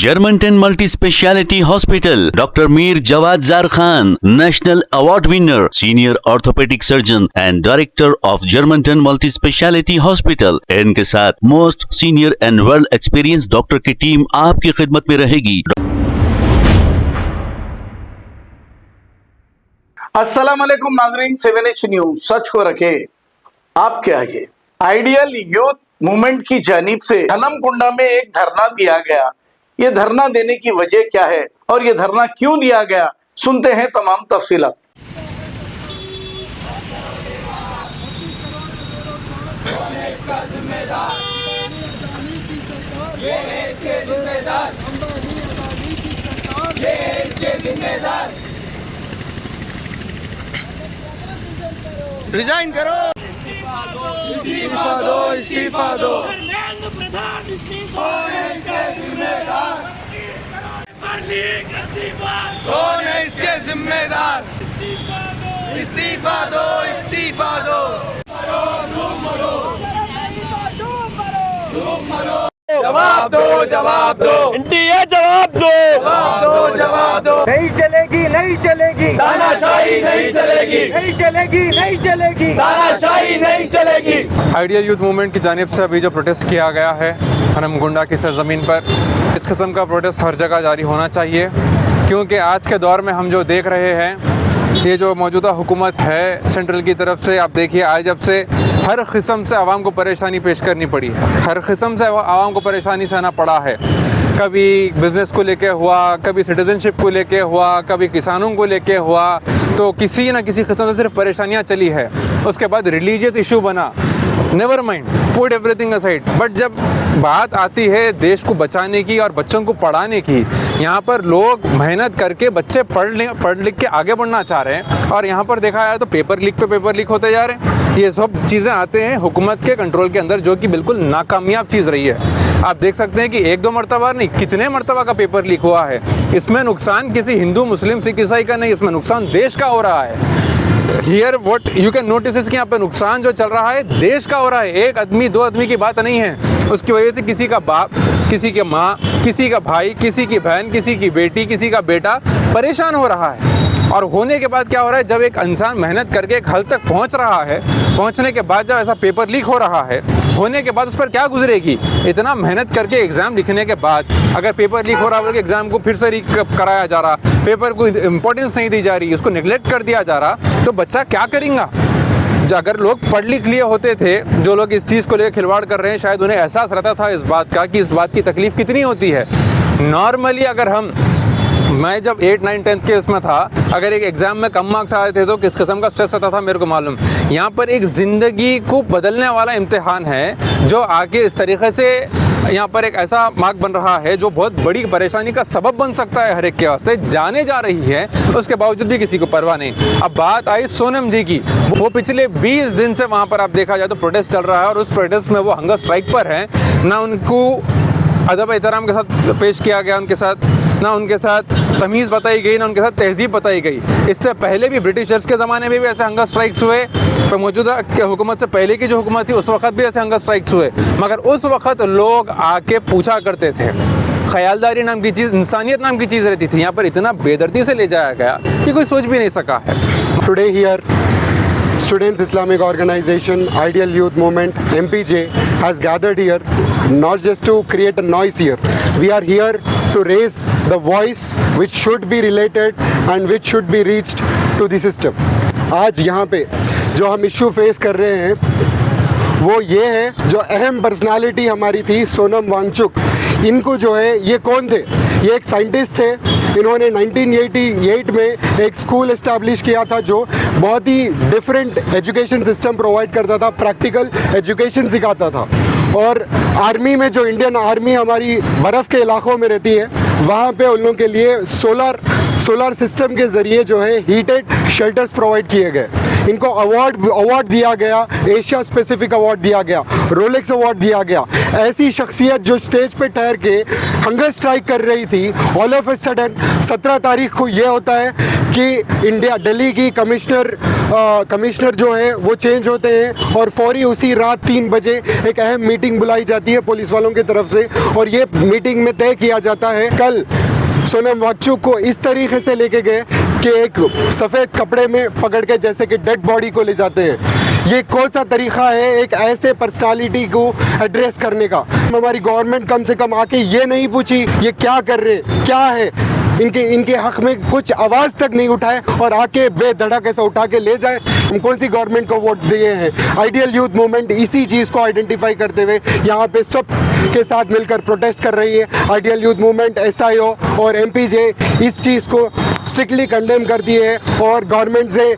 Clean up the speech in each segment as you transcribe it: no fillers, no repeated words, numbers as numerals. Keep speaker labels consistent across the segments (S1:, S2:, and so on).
S1: Germantown Multi Speciality Hospital, Dr. Mir Jawad Zar Khan, National Award winner, Senior Orthopedic Surgeon and Director of Germantown Multi Speciality Hospital. इनके साथ most senior and world experience doctor की team आपकी खिदमत में रहेगी।
S2: अस्सलाम वालेकुम नाजरीन, 7H न्यूज सच को रखे आपके आगे। आइडियल यूथ मूवमेंट की जानिब से हनमकुंडा में एक धरना दिया गया। ये धरना देने की वजह क्या है और ये धरना क्यों दिया गया, सुनते हैं तमाम तफसीलात।
S3: रिजाइन करो, इस्तीफा दो, इस्तीफा दो।
S4: धर्मेंद्र प्रधान इस्तीफा,
S3: कौन है इसके जिम्मेदार? इस्तीफा दो, इस्तीफा दो। जवाब दो, जवाब दो,
S4: इंडिया जवाब दो,
S3: जवाब दो, जवाब दो।
S5: नहीं चलेगी, नहीं चलेगी,
S3: तानाशाही नहीं चलेगी,
S5: नहीं चलेगी, नहीं चलेगी,
S3: तानाशाही नहीं चलेगी। आइडियल यूथ मूवमेंट की जानिब से अभी जो प्रोटेस्ट किया गया है हनमकुंडा की सरजमीन पर, इस किस्म का प्रोटेस्ट हर जगह जारी होना चाहिए, क्योंकि आज के दौर में हम जो देख रहे हैं, ये जो मौजूदा हुकूमत है सेंट्रल की तरफ से, आप देखिए आज जब से हर किस्म से आवाम को परेशानी पेश करनी पड़ी है, हर किस्म से आवाम को परेशानी सहना पड़ा है। कभी बिज़नेस को लेके हुआ, कभी सिटीज़नशिप को लेके हुआ, कभी किसानों को लेके हुआ, तो किसी न किसी किस्म से सिर्फ परेशानियाँ चली है। उसके बाद रिलीजियस इशू बना, never mind, put everything aside. But जब बात आती है देश को बचाने की और बच्चों को पढ़ाने की, यहाँ पर लोग मेहनत करके बच्चे पढ़ लिख के आगे बढ़ना चाह रहे हैं, और यहाँ पर देखा जाए तो पेपर लीक पे पेपर लीक होते जा रहे हैं। ये सब चीज़ें आते हैं हुकूमत के कंट्रोल के अंदर, जो कि बिल्कुल नाकामयाब चीज़ रही है। आप देख सकते हैं कि एक दो मरतबा नहीं, कितने मरतबा का पेपर लीक हुआ है। इसमें नुकसान किसी हिंदू मुस्लिम सिख ईसाई का नहीं, इसमें नुकसान देश का हो रहा है। Here what you can notice is कि यहाँ पे नुकसान जो चल रहा है देश का हो रहा है। एक आदमी दो आदमी की बात नहीं है, उसकी वजह से किसी का बाप, किसी की माँ, किसी का भाई, किसी की बहन, किसी की बेटी, किसी का बेटा परेशान हो रहा है। और होने के बाद क्या हो रहा है, जब एक इंसान मेहनत करके एक हद तक पहुँच रहा है, पहुँचने के बाद जब ऐसा पेपर लीक हो रहा है, होने के बाद उस पर क्या गुजरेगी। इतना मेहनत करके एग्ज़ाम लिखने के बाद अगर पेपर लीक हो रहा है, एग्ज़ाम को फिर से रीक कराया जा रहा, पेपर को इम्पोर्टेंस नहीं दी जा रही, उसको निगलेक्ट कर दिया जा रहा, तो बच्चा क्या करेगा। अगर लोग पढ़ लिख लिए होते थे, जो लोग इस चीज़ को लेकर खिलवाड़ कर रहे हैं, शायद उन्हें एहसास रहता था इस बात का कि इस बात की तकलीफ़ कितनी होती है। नॉर्मली अगर मैं जब 8, 9, 10 के उसमें था, अगर एक एग्ज़ाम में कम मार्क्स आए थे तो किस किस्म का स्ट्रेस रहता था मेरे को मालूम। यहाँ पर एक ज़िंदगी को बदलने वाला इम्तिहान है, जो आगे इस तरीके से यहाँ पर एक ऐसा मार्क बन रहा है जो बहुत बड़ी परेशानी का सबब बन सकता है हर एक के वास्ते। जाने जा रही है, उसके बावजूद भी किसी को परवाह नहीं। अब बात आई सोनम जी की, वो पिछले 20 दिन से वहाँ पर आप देखा जाए तो प्रोटेस्ट चल रहा है, और उस प्रोटेस्ट में वो हंगर स्ट्राइक पर हैं। ना उनको अदब एहतराम के साथ पेश किया गया, उनके साथ ना उनके साथ तमीज़ बताई गई, ना उनके साथ तहजीब बताई गई। इससे पहले भी ब्रिटिशर्स के ज़माने में भी ऐसे हंगर स्ट्राइक्स हुए, पर मौजूदा हुकूमत से पहले की जो हुकूमत थी उस वक्त भी ऐसे हंगर स्ट्राइक्स हुए, मगर उस वक्त लोग आके पूछा करते थे। ख्यालदारी नाम की चीज़, इंसानियत नाम की चीज़ रहती थी। यहाँ पर इतना बेदर्दी से ले जाया गया कि कोई सोच भी नहीं सका है।
S6: Today here, Students Islamic Organization, Ideal Youth Movement, MPJ has gathered here not just to create a noise here. We are here to raise the voice which should be related and which should be reached to the system. आज यहाँ पे जो हम issue face कर रहे हैं वो ये है, जो अहम पर्सनालिटी हमारी थी सोनम वांगचुक, इनको जो है, ये कौन थे? ये एक साइंटिस्ट थे। इन्होंने 1988 में एक स्कूल इस्टेब्लिश किया था जो बहुत ही डिफरेंट एजुकेशन सिस्टम प्रोवाइड करता था, प्रैक्टिकल एजुकेशन सिखाता था। और आर्मी में, जो इंडियन आर्मी हमारी बर्फ़ के इलाकों में रहती है, वहाँ पे उन लोगों के लिए सोलर सिस्टम के ज़रिए जो है हीटेड शेल्टर्स प्रोवाइड किए गए। इनको अवार्ड दिया गया, एशिया स्पेसिफिक अवार्ड दिया गया, रोलेक्स अवार्ड दिया गया। ऐसी शख्सियत जो स्टेज पे ठहर के हंगर स्ट्राइक कर रही थी, ऑल ऑफ ए सडन 17 तारीख को ये होता है कि दिल्ली की कमिश्नर जो है वो चेंज होते हैं और फौरी उसी रात 3 बजे एक अहम मीटिंग बुलाई जाती है पुलिस वालों की तरफ से, और ये मीटिंग में तय किया जाता है कल सोनम वांगचुक को इस तरीके से लेके गए कि एक सफ़ेद कपड़े में पकड़ के जैसे कि डेड बॉडी को ले जाते हैं। ये कौन सा तरीका है एक ऐसे पर्सनालिटी को एड्रेस करने का? हमारी गवर्नमेंट कम से कम आके ये नहीं पूछी ये क्या कर रहे, क्या है, इनके हक में कुछ आवाज़ तक नहीं उठाए और आके बेधड़क ऐसा उठा के ले जाए। हम कौन सी गवर्नमेंट को वोट दिए हैं? आइडियल यूथ मूवमेंट इसी चीज़ को आइडेंटिफाई करते हुए यहाँ पे सब के साथ मिलकर प्रोटेस्ट कर रही है। आइडियल यूथ मूवमेंट, SIO और MPJ इस चीज़ को स्ट्रिक्टली कंडेम करती है और गवर्नमेंट से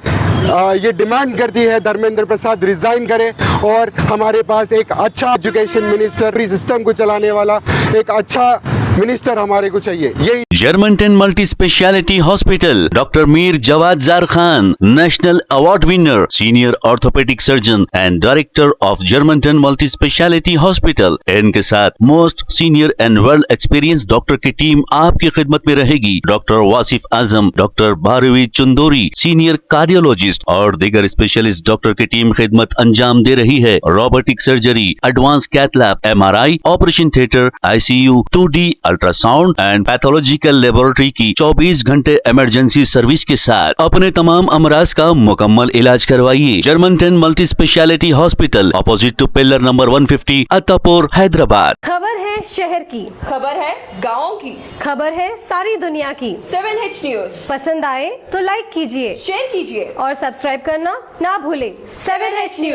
S6: ये डिमांड करती है धर्मेंद्र प्रसाद रिजाइन करे और हमारे पास एक अच्छा एजुकेशन मिनिस्टर, सिस्टम को चलाने वाला एक अच्छा मिनिस्टर हमारे को चाहिए। यही
S1: Germantown Multi Speciality Hospital, Dr. Mir Jawad Zar Khan, National Award winner, Senior Orthopedic Surgeon and Director of Germantown Multi Speciality Hospital। इनके साथ most senior and world experience doctor की टीम आपकी खिदमत में रहेगी। Doctor Wasif Azam, doctor Bharvi Chandori, senior cardiologist और दीगर specialist doctor की टीम खिदमत अंजाम दे रही है। Robotic surgery, advance cath lab, MRI, operation theatre, ICU, 2D ultrasound and pathological laboratory की 24 घंटे इमरजेंसी सर्विस के साथ अपने तमाम अमराज का मुकम्मल इलाज करवाइए। Germanten multi speciality hospital, opposite to pillar number 150, Attapur, Hyderabad.
S7: खबर है शहर की,
S8: खबर है गाँव की,
S7: खबर है सारी दुनिया की।
S8: 7H न्यूज
S7: पसंद आए तो लाइक कीजिए,
S8: शेयर कीजिए
S7: और सब्सक्राइब करना ना भूले।
S8: 7H news.